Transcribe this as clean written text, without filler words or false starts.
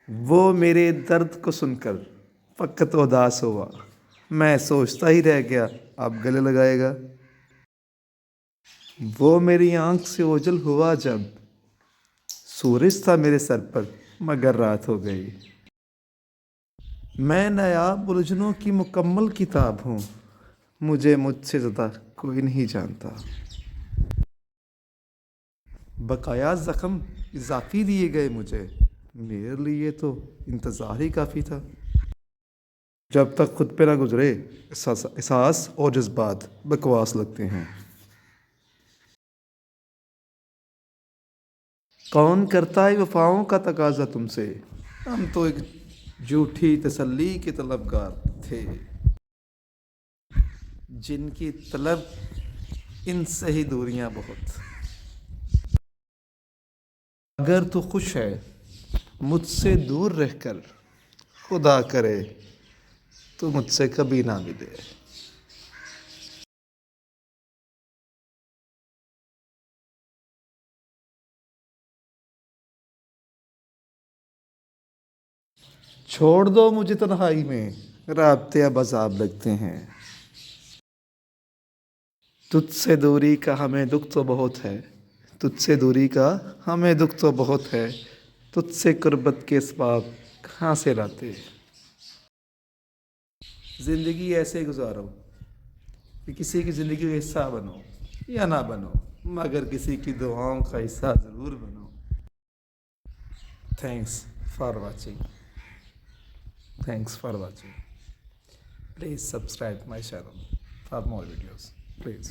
وہ میرے درد کو سن کر فقط اداس ہوا، میں سوچتا ہی رہ گیا اب گلے لگائے گا۔ وہ میری آنکھ سے اوجھل ہوا جب سورج تھا میرے سر پر مگر رات ہو گئی۔ میں نایاب الجھنوں کی مکمل کتاب ہوں، مجھے مجھ سے زیادہ کوئی نہیں جانتا۔ بقایا زخم اضافی دیے گئے مجھے، میرے لیے تو انتظار ہی کافی تھا۔ جب تک خود پہ نہ گزرے احساس اور جذبات بکواس لگتے ہیں۔ کون کرتا ہے وفاؤں کا تقاضا تم سے، ہم تو ایک جھوٹی تسلی کے طلبگار تھے، جن کی طلب ان سے ہی دوریاں بہت۔ اگر تو خوش ہے مجھ سے دور رہ کر، خدا کرے تو مجھ سے کبھی نہ ملے۔ چھوڑ دو مجھے تنہائی میں، رابطے اب عذاب لگتے ہیں۔ تجھ سے دوری کا ہمیں دکھ تو بہت ہے، تجھ سے دوری کا ہمیں دکھ تو بہت ہے، تجھ سے قربت کے اسباب کہاں سے لاتے۔ زندگی ایسے گزارو کہ کسی کی زندگی کا حصہ بنو یا نہ بنو، مگر کسی کی دعاؤں کا حصہ ضرور بنو۔ Thanks for watching. Please subscribe my channel for more videos. Please.